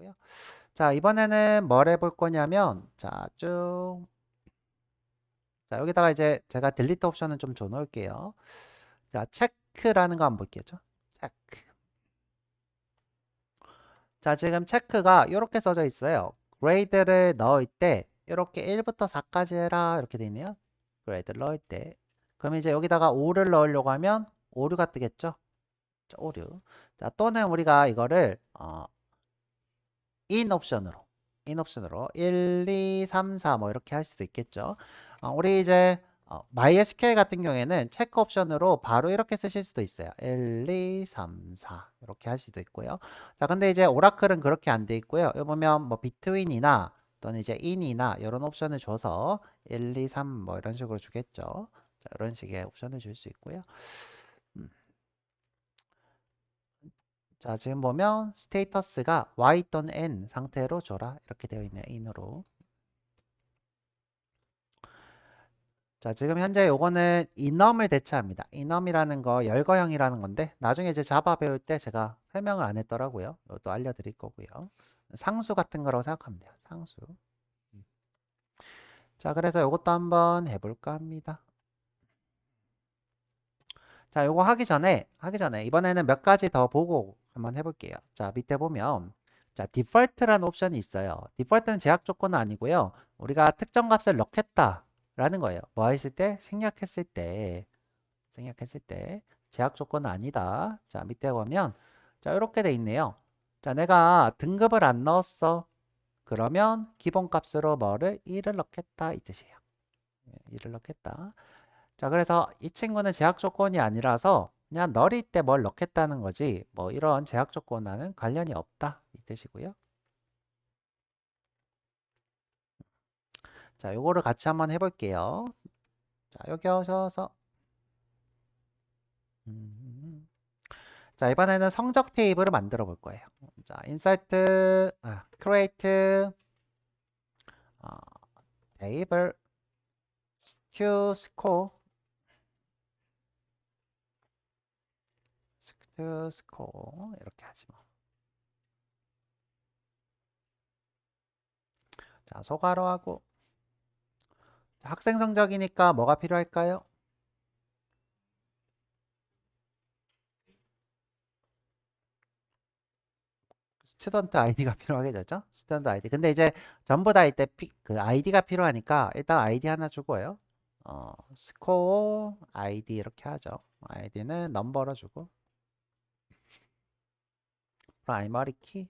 되고요. 자, 이번에는 뭘 해볼 거냐면, 자, 쭉. 자, 여기다가 이제 제가 딜리트 옵션은 좀 줘놓을게요. 자, 체크라는 거 한번 볼게요. 체크. 자, 지금 체크가 이렇게 써져 있어요. 그레이드를 넣을 때 이렇게 1부터 4까지 해라 이렇게 돼 있네요. 그레이드를 넣을 때. 그럼 이제 여기다가 5를 넣으려고 하면 오류가 뜨겠죠? 자, 오류. 자, 또는 우리가 이거를 인 옵션으로 1, 2, 3, 4 뭐 이렇게 할 수도 있겠죠. 우리 이제 MySQL 같은 경우에는 체크 옵션으로 바로 이렇게 쓰실 수도 있어요. 1, 2, 3, 4 이렇게 할 수도 있고요. 자, 근데 이제 오라클은 그렇게 안 돼 있고요. 여기 보면 뭐 between이나 또는 이제 in이나 이런 옵션을 줘서 1, 2, 3 뭐 이런 식으로 주겠죠. 자, 이런 식의 옵션을 줄 수 있고요. 음. 자, 지금 보면 스테이터스가 y 또는 n 상태로 줘라 이렇게 되어 있네요. in으로. 자, 지금 현재 요거는 enum을 대체합니다. enum이라는 거 열거형이라는 건데 나중에 이제 자바 배울 때 제가 설명을 안 했더라고요. 이것도 알려드릴 거고요. 상수 같은 거라고 생각하면 돼요. 상수. 자, 그래서 요것도 한번 해볼까 합니다. 자, 요거 하기 전에 이번에는 몇 가지 더 보고 한번 해볼게요. 자, 밑에 보면 자, 디폴트라는 옵션이 있어요. 디폴트는 제약 조건은 아니고요. 우리가 특정 값을 넣겠다라는 거예요. 뭐 했을 때? 생략했을 때 제약 조건은 아니다. 자, 밑에 보면 자, 이렇게 돼 있네요. 자, 내가 등급을 안 넣었어. 그러면 기본값으로 뭐를 1을 넣겠다 이 뜻이에요. 1을 넣겠다. 자, 그래서 이 친구는 제약 조건이 아니라서 그냥 널일 때 뭘 넣겠다는 거지 뭐 이런 제약 조건과는 관련이 없다 이 뜻이고요. 자, 요거를 같이 한번 해볼게요. 자, 여기 오셔서 자, 이번에는 성적 테이블을 만들어 볼 거예요. 자, create 어, table to score 이렇게 하지 뭐. 자, 소괄호 하고 자, 학생 성적이니까 뭐가 필요할까요? 스튜던트 아이디가 필요하겠죠? 스튜던트 아이디. 근데 이제 전부 다 이때 그 아이디가 필요하니까 일단 아이디 하나 주고요. 스코어 아이디 이렇게 하죠. 아이디는 넘버로 주고 프라이머리 키.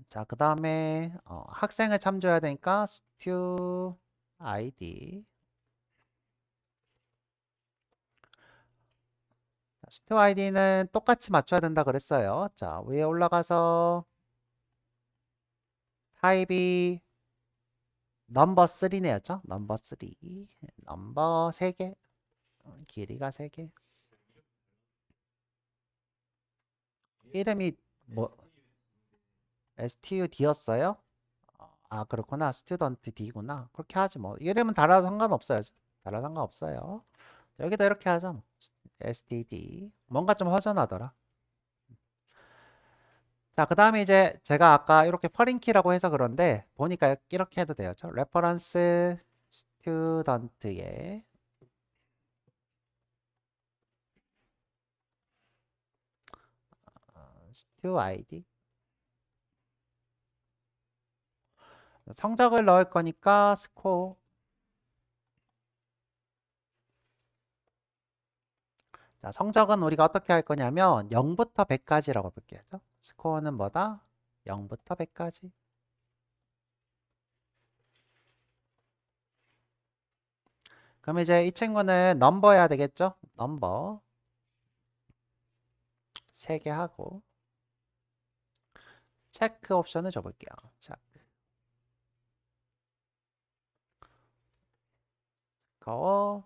자, 그 다음에 학생을 참조해야 되니까 스튜 아이디. 스튜 아이디는 똑같이 맞춰야 된다 그랬어요. 자, 위에 올라가서 타입이 넘버 3네였죠? 넘버 3. 넘버 3개. 길이가 3개. 이름이 뭐 STUD였어요? 아, 그렇구나. 스튜던트 D구나. 그렇게 하지 뭐. 이름은 달아도 상관없어요. 달아도 상관없어요. 여기도 이렇게 하자 뭐. STD. 뭔가 좀 허전하더라. 자, 그 다음에 이제 제가 아까 이렇게 퍼링키라고 해서 그런데 보니까 이렇게 해도 돼요. 레퍼런스 스튜던트의 스튜 아이디. 성적을 넣을 거니까 스코어. 자, 성적은 우리가 어떻게 할 거냐면 0부터 100까지라고 볼게요. 스코어는 뭐다? 0부터 100까지. 그럼 이제 이 친구는 넘버해야 되겠죠? 넘버 3개 하고 체크 옵션을 줘볼게요. 체크. 스코어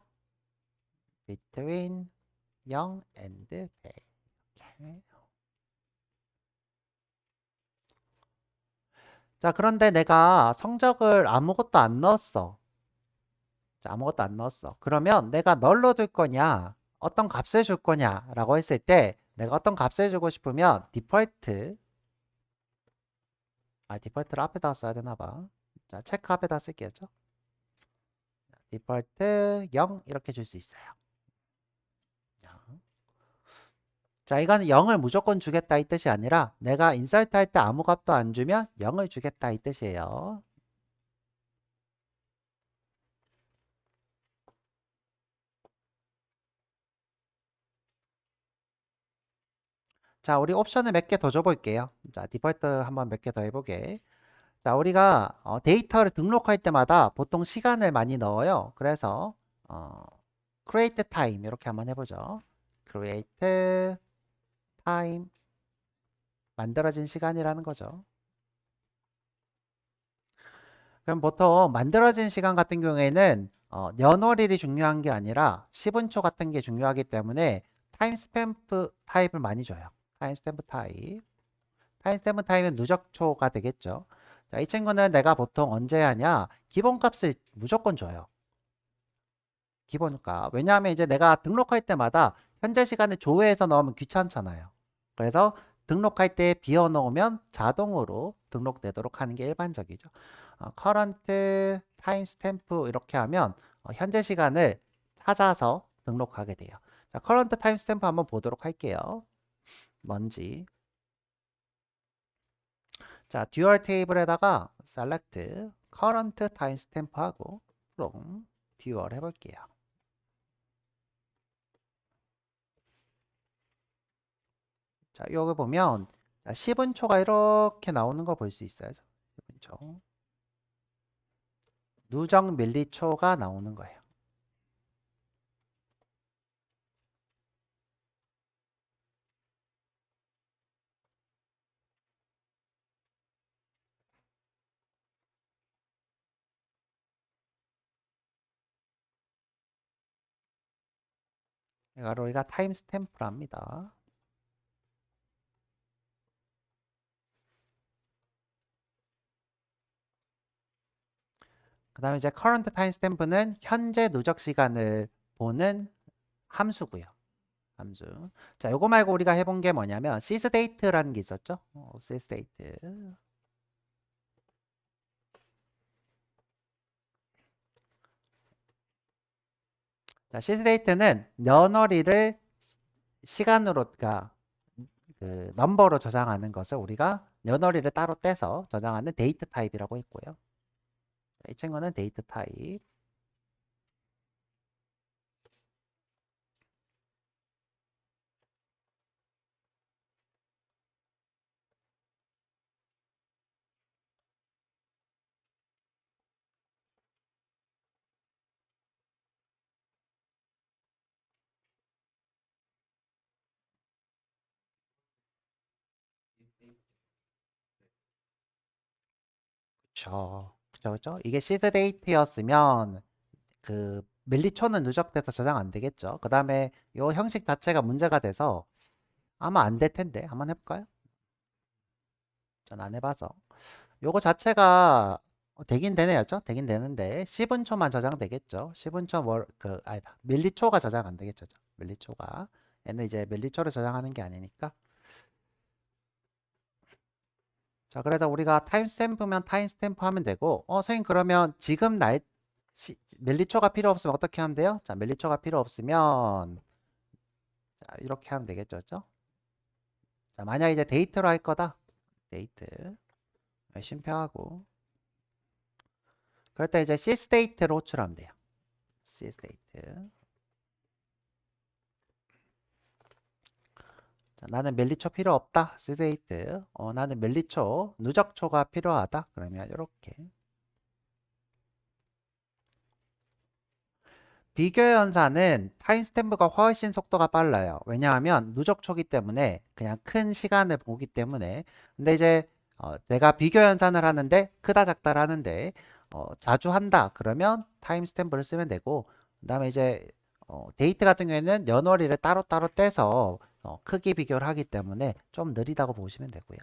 between 0 and 100. 이렇게. 자, 그런데 내가 성적을 아무것도 안 넣었어. 자, 아무것도 안 넣었어. 그러면 내가 널로 둘 거냐, 어떤 값을 줄 거냐라고 했을 때 내가 어떤 값을 주고 싶으면 디폴트를 앞에다 써야 되나 봐. 자, 체크 앞에다 쓸게요. 디폴트 0 이렇게 줄 수 있어요. 자, 이거는 0을 무조건 주겠다 이 뜻이 아니라 내가 인서트 할 때 아무 값도 안 주면 0을 주겠다 이 뜻이에요. 자, 우리 옵션을 몇 개 더 줘볼게요. 자, 디폴트 한번 몇 개 더 해보게. 자, 우리가 데이터를 등록할 때마다 보통 시간을 많이 넣어요. 그래서 create time 이렇게 한번 해보죠. create time 만들어진 시간이라는 거죠. 그럼 보통 만들어진 시간 같은 경우에는 연월일이 중요한 게 아니라 10분초 같은 게 중요하기 때문에 타임스탬프 타입을 많이 줘요. 타임스탬프 타입. 타임스탬프 타입은 누적초가 되겠죠. 자, 이 친구는 내가 보통 언제 하냐? 기본값을 무조건 줘요. 기본값. 왜냐하면 이제 내가 등록할 때마다 현재 시간을 조회해서 넣으면 귀찮잖아요. 그래서 등록할 때 비워 놓으면 자동으로 등록되도록 하는 게 일반적이죠. current timestamp 이렇게 하면 현재 시간을 찾아서 등록하게 돼요. 자, current timestamp 한번 보도록 할게요. 뭔지. 자, dual table에다가 select current timestamp 하고 from dual 해볼게요. 자, 여기 보면 10분초가 이렇게 나오는 거 볼 수 있어요. 10분초. 누적 밀리초가 나오는 거예요. 이거를 우리가 타임스탬프랍니다. 그 다음에 이제 current timestamp는 현재 누적 시간을 보는 함수고요. 함수. 자, 요거 말고 우리가 해본 게 뭐냐면 sysdate라는 게 있었죠. sysdate. 자, sysdate는 며느리를 시간으로 그 넘버로 저장하는 것을 우리가 며느리를 따로 떼서 저장하는 데이트 타입이라고 했고요. 이 친구는 데이트 타입. 그쵸. 이게 시드데이트였으면 그 밀리초는 누적돼서 저장 안 되겠죠. 그 다음에 요 형식 자체가 문제가 돼서 아마 안 될 텐데 한번 해볼까요? 전 안 해봐서 요거 자체가 되긴 되네요죠. 되긴 되는데 10분초만 저장되겠죠. 10분초 아니다. 밀리초가 저장 안 되겠죠. 밀리초가 얘는 이제 밀리초를 저장하는 게 아니니까. 자, 그래서 우리가 타임스탬프면 타임스탬프 하면 되고, 선생님 그러면 지금 밀리초가 필요 없으면 어떻게 하면 돼요? 자, 밀리초가 필요 없으면 자, 이렇게 하면 되겠죠. 그죠? 자, 만약 이제 데이트로 할 거다. 데이트. 쉼표하고. 그럴 때 이제 sysdate로 호출하면 돼요. sysdate. 자, 나는 밀리초 필요 없다. sysdate. 나는 밀리초, 누적초가 필요하다. 그러면 이렇게. 비교 연산은 타임스탬프가 훨씬 속도가 빨라요. 왜냐하면 누적초기 때문에 그냥 큰 시간을 보기 때문에. 근데 이제 내가 비교 연산을 하는데 크다 작다를 하는데 자주 한다 그러면 타임스탬프를 쓰면 되고, 그 다음에 이제 데이트 같은 경우에는 연월일을 따로따로 떼서 크기 비교를 하기 때문에 좀 느리다고 보시면 되고요.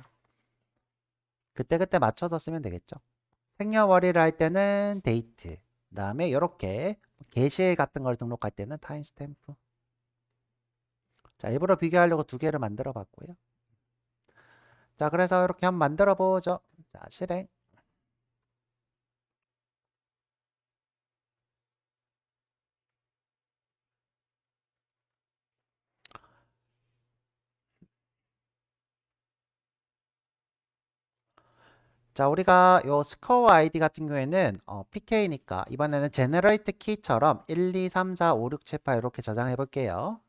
그때그때 맞춰서 쓰면 되겠죠. 생년월일을 할 때는 데이트, 그 다음에 이렇게 게시일 같은 걸 등록할 때는 타임스탬프. 자, 일부러 비교하려고 두 개를 만들어 봤고요. 자, 그래서 이렇게 한번 만들어 보죠. 자, 실행. 자, 우리가 요 스코어 아이디 같은 경우에는 PK니까 이번에는 제너레이트 키처럼 1, 2, 3, 4, 5, 6, 7, 8 이렇게 저장해 볼게요.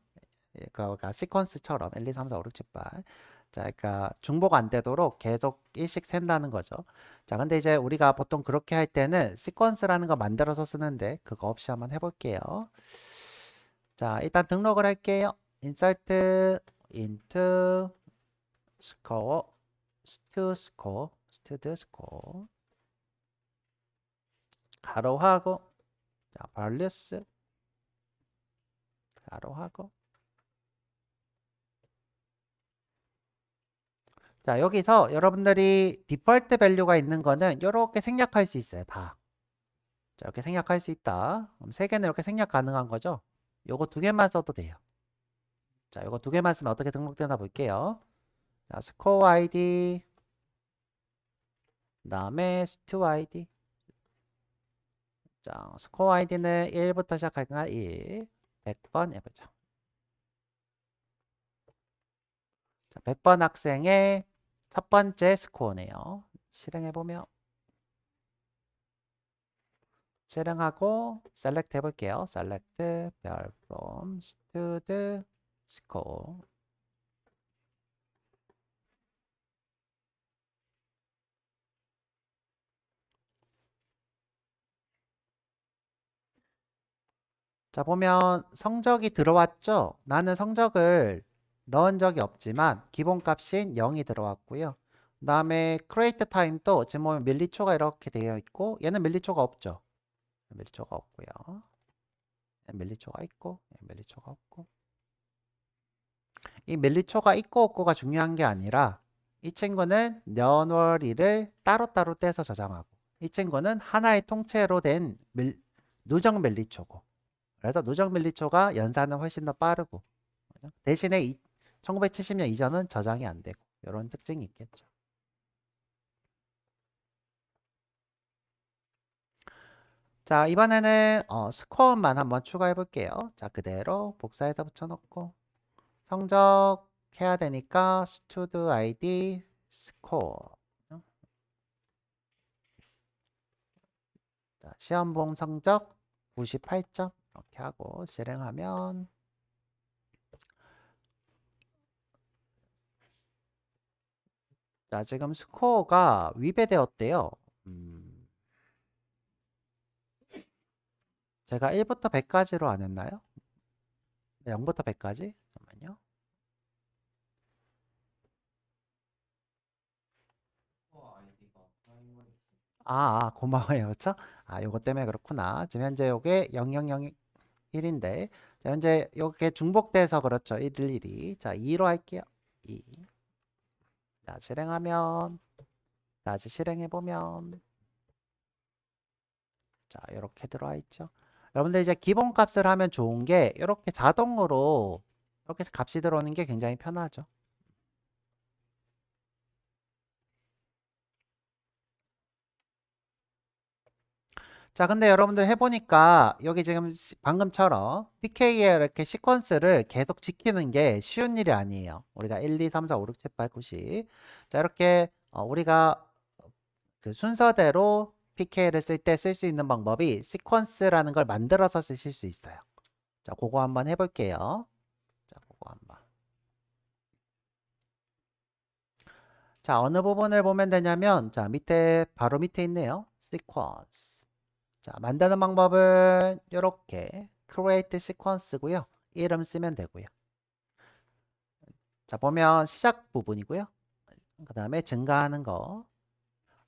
그러니까 시퀀스처럼 1, 2, 3, 4, 5, 6, 7, 8. 자, 그러니까 중복 안 되도록 계속 일씩 센다는 거죠. 자, 근데 이제 우리가 보통 그렇게 할 때는 시퀀스라는 거 만들어서 쓰는데 그거 없이 한번 해볼게요. 자, 일단 등록을 할게요. insert into score, stud score, 가로하고, 자, values, 가로하고. 자, 여기서 여러분들이 디폴트 밸류가 있는 거는 이렇게 생략할 수 있어요. 다. 자, 이렇게 생략할 수 있다. 그럼 세 개는 이렇게 생략 가능한 거죠. 요거 두 개만 써도 돼요. 자, 요거 두 개만 쓰면 어떻게 등록되나 볼게요. 자, 스코어 아이디, 그다음에 스튜 아이디. 자, 스코어 아이디는 1부터 시작할까? 1. 100번 해보죠. 자, 100번 학생의 첫 번째 스코어네요. 실행해보면 실행하고 셀렉트 해볼게요. 셀렉트 별 from stud score. 자, 보면 성적이 들어왔죠? 나는 성적을 넣은 적이 없지만 기본값인 0이 들어왔고요. 그 다음에 create time도 지금 보면 밀리초가 이렇게 되어 있고 얘는 밀리초가 없죠. 밀리초가 없고요. 밀리초가 있고 밀리초가 없고 이 밀리초가 있고 없고가 중요한 게 아니라 이 친구는 년월일을 따로따로 떼서 저장하고 이 친구는 하나의 통째로 된 누적 밀리초고 그래서 누적 밀리초가 연산은 훨씬 더 빠르고 대신에 1970년 이전은 저장이 안 되고 이런 특징이 있겠죠. 자, 이번에는 스코어만 한번 추가해 볼게요. 자, 그대로 복사해서 붙여놓고 성적 해야 되니까 스튜드 아이디 스코어. 자, 시험봉 성적 98점 이렇게 하고 실행하면 자, 지금 스코어가 위배되었대요. 제가 1부터 100까지로 안 했나요? 0부터 100까지? 잠깐만요. 고마워요. 그렇죠? 요거 때문에 그렇구나. 지금 현재 요게 0001인데 자, 현재 요게 중복돼서 그렇죠. 111이. 자, 2로 할게요. 2. 자, 실행하면 다시 실행해 보면 자, 이렇게 들어와 있죠. 여러분들 이제 기본 값을 하면 좋은 게 이렇게 자동으로 이렇게 값이 들어오는 게 굉장히 편하죠. 자, 근데 여러분들 해보니까 여기 지금 방금처럼 PK에 이렇게 시퀀스를 계속 지키는 게 쉬운 일이 아니에요. 우리가 1, 2, 3, 4, 5, 6, 7, 8, 9, 10. 자, 이렇게 우리가 그 순서대로 PK를 쓸 때 쓸 수 있는 방법이 시퀀스라는 걸 만들어서 쓰실 수 있어요. 자, 그거 한번 해볼게요. 자, 그거 한번. 자, 어느 부분을 보면 되냐면, 자, 바로 밑에 있네요. sequence. 자, 만드는 방법은 이렇게 create sequence고요. 이름 쓰면 되고요. 자, 보면 시작 부분이고요. 그 다음에 증가하는 거.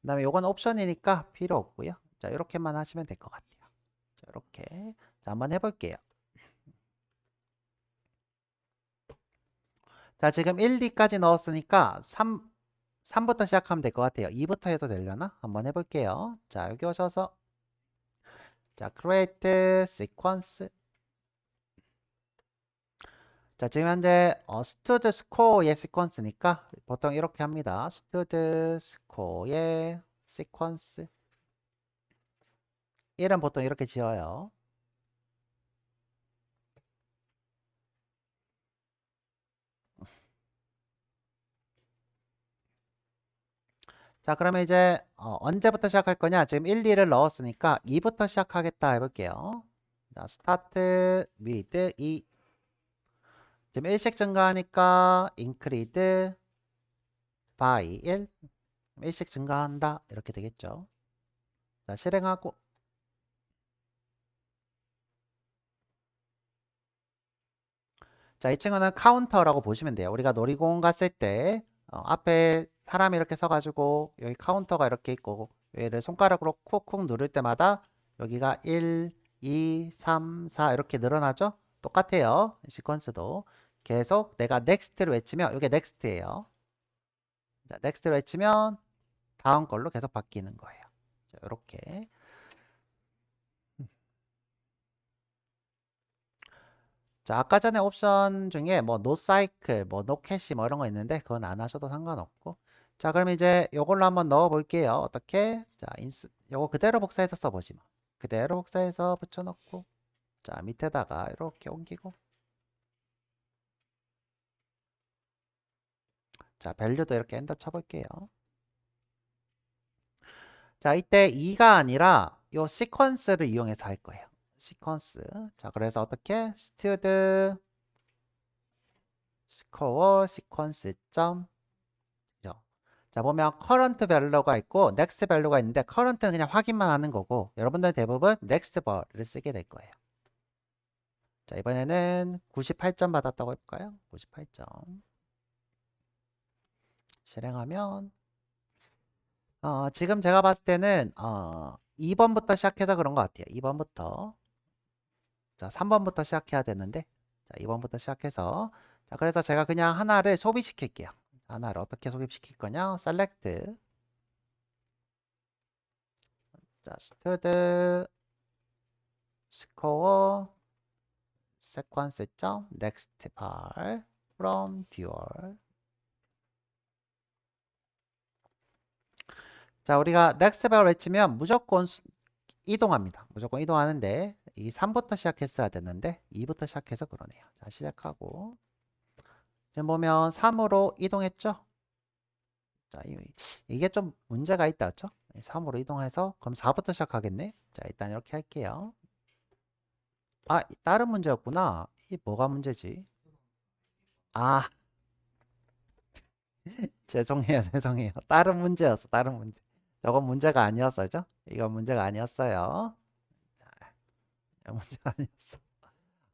그 다음에 요건 옵션이니까 필요 없고요. 자, 이렇게만 하시면 될 것 같아요. 자, 이렇게. 자, 한번 해볼게요. 자, 지금 1, 2까지 넣었으니까 3부터 시작하면 될 것 같아요. 2부터 해도 되려나? 한번 해볼게요. 자, 여기 오셔서 자, create sequence. 자, 지금 현재 스튜드 스코어의 시퀀스니까 보통 이렇게 합니다. 스튜드 스코어의 시퀀스. 1은 보통 이렇게 지어요. 자, 그러면 이제 언제부터 시작할 거냐? 지금 1, 2를 넣었으니까 2부터 시작하겠다 해볼게요. 자, 스타트 with 2. 지금 1씩 증가하니까 increase by 1. 1씩 증가한다. 이렇게 되겠죠. 자, 실행하고. 자, 이 친구는 카운터라고 보시면 돼요. 우리가 놀이공원 갔을 때 앞에 사람이 이렇게 서가지고 여기 카운터가 이렇게 있고 얘를 손가락으로 쿡쿡 누를 때마다 여기가 1, 2, 3, 4 이렇게 늘어나죠? 똑같아요. 시퀀스도. 계속 내가 next를 외치면 이게 next예요. 자, next를 외치면 다음 걸로 계속 바뀌는 거예요. 자, 이렇게. 자, 아까 전에 옵션 중에 뭐 no cycle, 뭐 no cache 뭐 이런 거 있는데 그건 안 하셔도 상관없고. 자, 그럼 이제 요걸로 한번 넣어 볼게요. 어떻게? 자, 요거 그대로 복사해서 써보지 뭐. 그대로 복사해서 붙여넣고. 자, 밑에다가 이렇게 옮기고. 자, 밸류도 이렇게 엔터 쳐볼게요. 자, 이때 2가 아니라 요 시퀀스를 이용해서 할 거예요. 시퀀스. 자, 그래서 어떻게? 스튜드 스코어 시퀀스 점. 자, 보면 current value가 있고 next value가 있는데 current는 그냥 확인만 하는 거고 여러분들 대부분 next value를 쓰게 될 거예요. 자, 이번에는 98점 받았다고 해볼까요? 98점. 실행하면 지금 제가 봤을 때는 2번부터 시작해서 그런 것 같아요. 2번부터. 자, 3번부터 시작해야 되는데 자, 2번부터 시작해서 자, 그래서 제가 그냥 하나를 소비시킬게요. 하나를 어떻게 소비시킬 거냐? select 자, 스튜드 스코어 sequence next par from dual. 자, 우리가 next par 외치면 무조건 이동합니다. 무조건 이동하는데 이 3부터 시작했어야 됐는데 2부터 시작해서 그러네요. 자, 시작하고 지금 보면 3으로 이동했죠? 자, 이게 좀 문제가 있다, 그죠? 3으로 이동해서 그럼 4부터 시작하겠네? 자, 일단 이렇게 할게요. 아, 다른 문제였구나. 이 뭐가 문제지? 아, 죄송해요, 죄송해요. 다른 문제였어, 다른 문제. 저건 문제가 아니었어죠? 이건 문제가 아니었어요. 자, 이건 문제가 아니었어.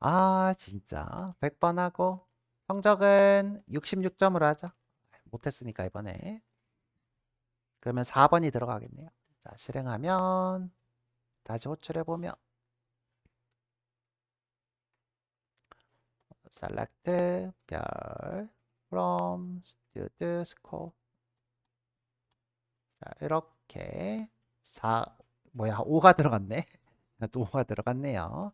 아, 진짜. 100번 하고, 성적은 66점으로 하자. 못했으니까, 이번에. 그러면 4번이 들어가겠네요. 자, 실행하면, 다시 호출해보면, select, 별, from, student, score. 자, 이렇게 5가 들어갔네. 또 5가 들어갔네요.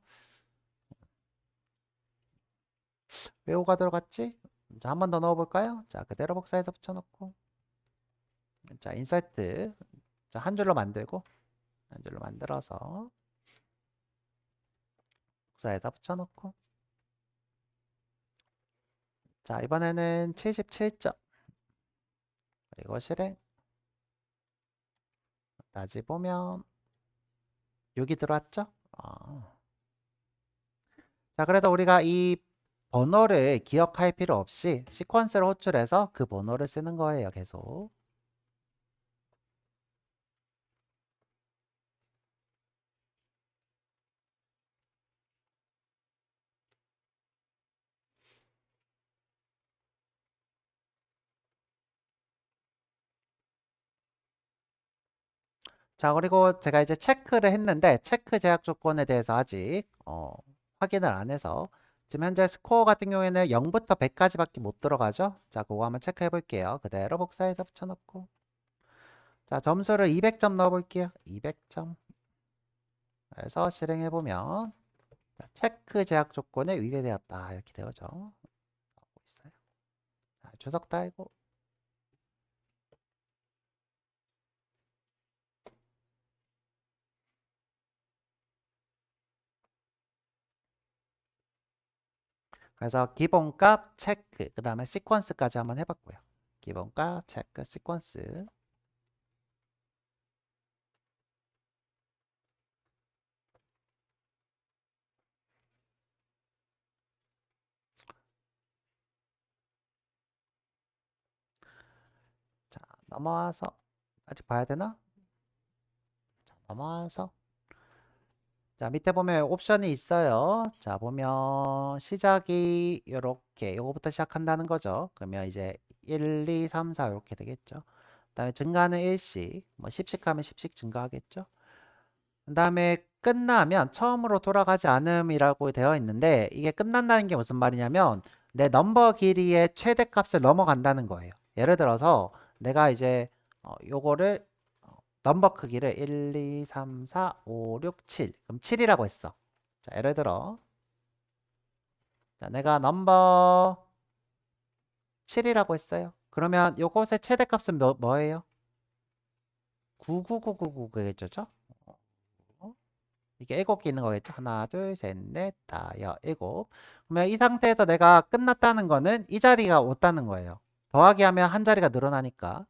왜 5가 들어갔지? 자, 한 번 더 넣어볼까요? 자, 그대로 복사해서 붙여놓고. 자, 인서트. 자, 한 줄로 만들고, 한 줄로 만들어서 복사해서 붙여놓고. 자, 이번에는 77점. 그리고 실행. 다시 보면, 여기 들어왔죠? 자, 그래서 우리가 이 번호를 기억할 필요 없이 시퀀스를 호출해서 그 번호를 쓰는 거예요, 계속. 자, 그리고 제가 이제 체크를 했는데 체크 제약 조건에 대해서 아직 확인을 안 해서 지금 현재 스코어 같은 경우에는 0부터 100까지밖에 못 들어가죠. 자, 그거 한번 체크해 볼게요. 그대로 복사해서 붙여넣고 자, 점수를 200점 넣어 볼게요. 200점. 그래서 실행해 보면 체크 제약 조건에 위배되었다 이렇게 되어죠. 주석 달고. 그래서 기본값 체크, 그 다음에 시퀀스까지 한번 해봤고요. 기본값 체크 시퀀스. 자, 넘어와서 아직 봐야 되나? 자, 넘어와서 자, 밑에 보면 옵션이 있어요. 자, 보면 시작이 이렇게 요거부터 시작한다는 거죠. 그러면 이제 1, 2, 3, 4 이렇게 되겠죠. 그다음에 증가는 일씩, 뭐 10씩 하면 10씩 증가하겠죠. 그다음에 끝나면 처음으로 돌아가지 않음이라고 되어 있는데 이게 끝난다는 게 무슨 말이냐면 내 넘버 길이의 최대값을 넘어간다는 거예요. 예를 들어서 내가 이제 요거를 넘버 크기를 1, 2, 3, 4, 5, 6, 7 그럼 7이라고 했어. 자, 예를 들어 자, 내가 넘버 7이라고 했어요. 그러면 요것의 최대값은 뭐예요? 99999겠죠? 이게 7개 있는 거겠죠? 하나, 둘, 셋, 넷, 다, 여, 일곱. 그러면 이 상태에서 내가 끝났다는 거는 이 자리가 왔다는 거예요. 더하기 하면 한 자리가 늘어나니까.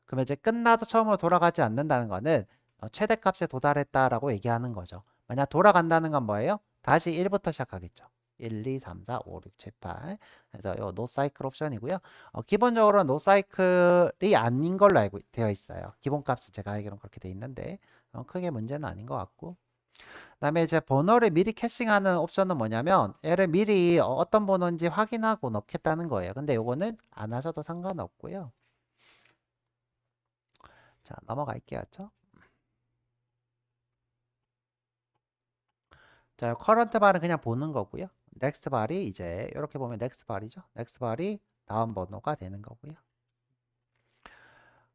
그러면 이제 끝나도 처음으로 돌아가지 않는다는 거는 최대값에 도달했다라고 얘기하는 거죠. 만약 돌아간다는 건 뭐예요? 다시 1부터 시작하겠죠. 1, 2, 3, 4, 5, 6, 7, 8. 그래서 요 노사이클 옵션이고요. 기본적으로 노사이클이 아닌 걸로 알고 되어 있어요. 기본값은 제가 알기로는 그렇게 되어 있는데 크게 문제는 아닌 것 같고. 그다음에 이제 번호를 미리 캐싱하는 옵션은 뭐냐면 얘를 미리 어떤 번호인지 확인하고 넣겠다는 거예요. 근데 요거는 안 하셔도 상관없고요. 자, 넘어갈게요. 자, 커런트 bar은 그냥 보는 거고요. 넥스트 bar이 이제 이렇게 보면 넥스트 bar이죠. 넥스트 bar이 다음 번호가 되는 거고요.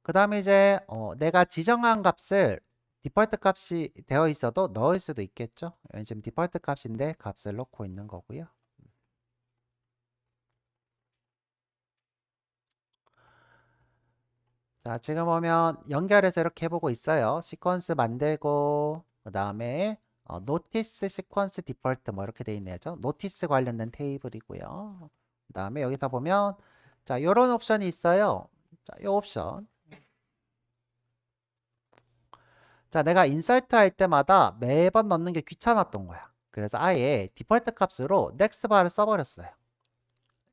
그 다음에 이제 내가 지정한 값을 디폴트 값이 되어 있어도 넣을 수도 있겠죠. 지금 디폴트 값인데 값을 넣고 있는 거고요. 자, 지금 보면 연결해서 이렇게 해보고 있어요. 시퀀스 만들고 그 다음에 노티스 시퀀스 디폴트 뭐 이렇게 돼 있네요. 노티스 관련된 테이블이고요. 그 다음에 여기다 보면 자, 요런 옵션이 있어요. 자, 요 옵션. 자, 내가 인서트 할 때마다 매번 넣는 게 귀찮았던 거야. 그래서 아예 디폴트 값으로 넥스트 바를 써버렸어요.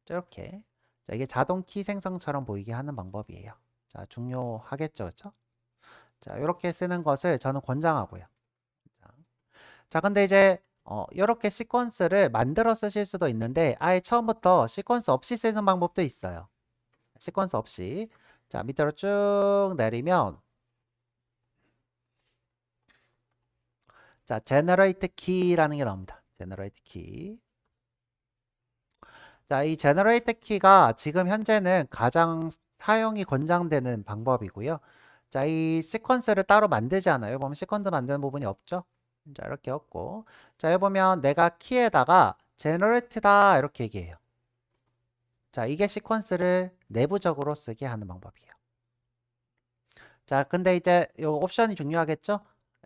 이렇게. 자, 이게 자동 키 생성처럼 보이게 하는 방법이에요. 자, 중요하겠죠, 그렇죠? 자, 이렇게 쓰는 것을 저는 권장하고요. 자, 근데 이제 이렇게 시퀀스를 만들어 쓰실 수도 있는데 아예 처음부터 시퀀스 없이 쓰는 방법도 있어요. 시퀀스 없이. 자, 밑으로 쭉 내리면 자, generate key라는 게 나옵니다. generate key. 자, 이 generate key가 지금 현재는 가장 사용이 권장되는 방법이고요. 자, 이 시퀀스를 따로 만들지 않아요. 보면 시퀀스 만드는 부분이 없죠. 자, 이렇게 없고. 자, 여기 보면 내가 키에다가 generate다 이렇게 얘기해요. 자, 이게 시퀀스를 내부적으로 쓰게 하는 방법이에요. 자, 근데 이제 요 옵션이 중요하겠죠?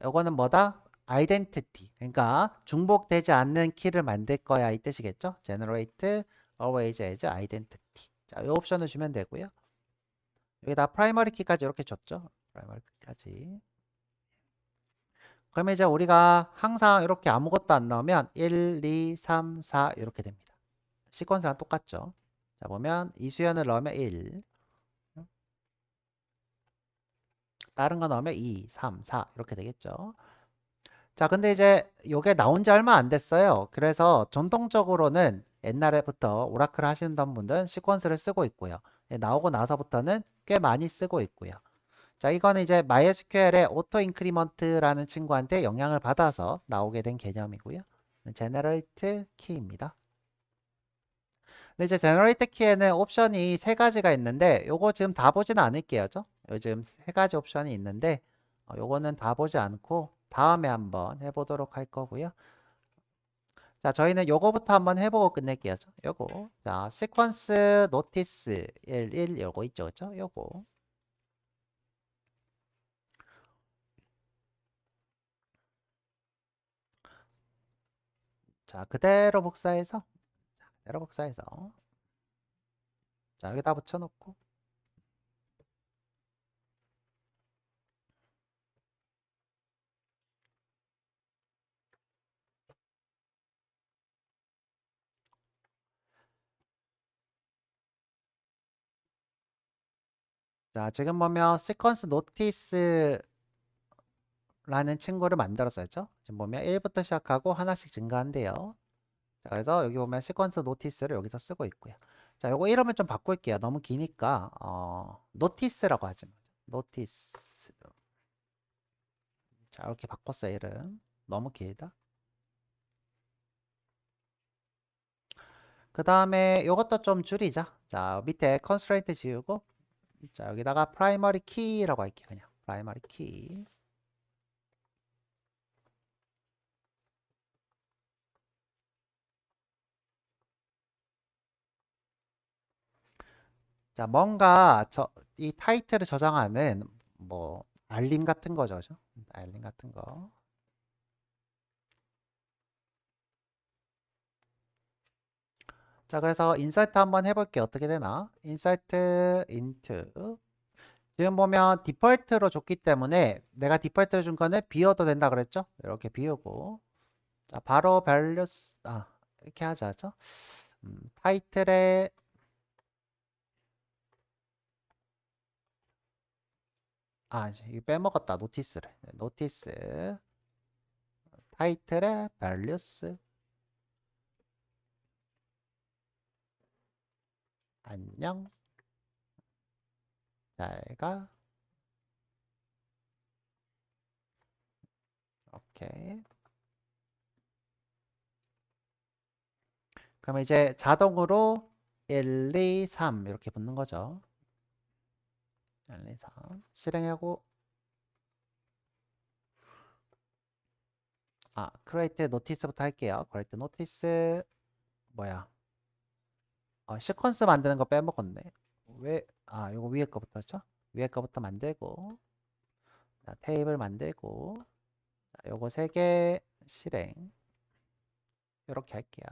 요거는 뭐다? identity. 그러니까 중복되지 않는 키를 만들 거야 이 뜻이겠죠? generate always as identity. 자, 이 옵션을 주면 되고요. 여기다 primary 키까지 이렇게 줬죠? primary 키까지. 그러면 이제 우리가 항상 이렇게 아무것도 안 넣으면 1, 2, 3, 4 이렇게 됩니다. 시퀀스랑 똑같죠? 자, 보면 이수연을 넣으면 1, 다른 거 넣으면 2, 3, 4 이렇게 되겠죠? 자, 근데 이제 이게 나온 지 얼마 안 됐어요. 그래서 전통적으로는 옛날에부터 오라클 하시는 분들은 시퀀스를 쓰고 있고요. 나오고 나서부터는 꽤 많이 쓰고 있고요. 자, 이거는 이제 MySQL의 오토 인크리먼트라는 친구한테 영향을 받아서 나오게 된 개념이고요. 제너레이트 키입니다. 근데 이제 제너레이트 키에는 옵션이 세 가지가 있는데 요거 지금 다 보지는 않을게요. 요즘 세 가지 옵션이 있는데 요거는 다 보지 않고 다음에 한번 해보도록 할 거고요. 자, 저희는 요거부터 한번 해보고 끝낼게요. 요거. 자, 시퀀스 노티스 11 요거 있죠, 그죠? 요거. 자, 그대로 복사해서, 그대로 복사해서. 자, 여기다 붙여놓고. 자, 지금 보면 시퀀스 노티스라는 친구를 만들었어요. 지금 보면 1부터 시작하고 하나씩 증가한대요. 자, 그래서 여기 보면 시퀀스 노티스를 여기서 쓰고 있고요. 자, 요거 이름을 좀 바꿀게요. 너무 기니까 노티스라고 하지 마. 노티스. 자, 이렇게 바꿨어요, 이름. 너무 길다. 그 다음에 요것도 좀 줄이자. 자, 밑에 컨스트레인트 지우고 자, 여기다가 프라이머리 키라고 할게요. 그냥 프라이머리 키. 자, 뭔가 이 타이틀을 저장하는 뭐 알림 같은 거죠. 그죠? 알림 같은 거. 자, 그래서 인서트 한번 해볼게요. 어떻게 되나? 인서트 인트. 지금 보면 디폴트로 줬기 때문에 내가 디폴트로 준 거는 비워도 된다 그랬죠? 이렇게 비우고. 자, 바로 밸류스, 이렇게 하자죠. 타이틀에, 이거 빼먹었다. 노티스를. 네, 노티스. 타이틀에 밸류스. 안녕. 잘가. 오케이. 그럼 이제 자동으로 1, 2, 3 이렇게 붙는 거죠. 1, 2, 3 실행하고 create notice부터 할게요. create notice 뭐야? 시퀀스 만드는 거 빼먹었네. 왜? 요거 위에 거부터죠? 위에 거부터 만들고 자, 테이블 만들고 자, 요거 3개 실행 이렇게 할게요.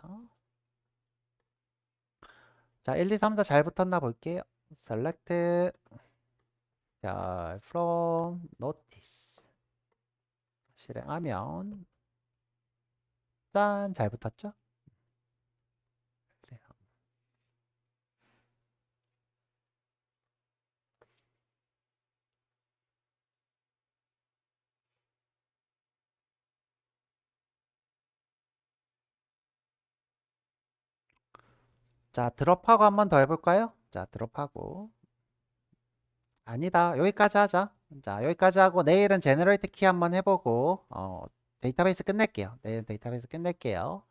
자, 1, 2, 3, 4 잘 붙었나 볼게요. select 자, from notice 실행하면 짠! 잘 붙었죠? 네. 자, 드롭하고 한 번 더 해볼까요? 자, 드롭하고 아니다. 여기까지 하자. 자, 여기까지 하고 내일은 제너레이트 키 한번 해보고 데이터베이스 끝낼게요. 내일은 데이터베이스 끝낼게요.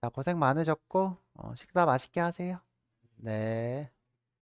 자, 고생 많으셨고 식사 맛있게 하세요. 네.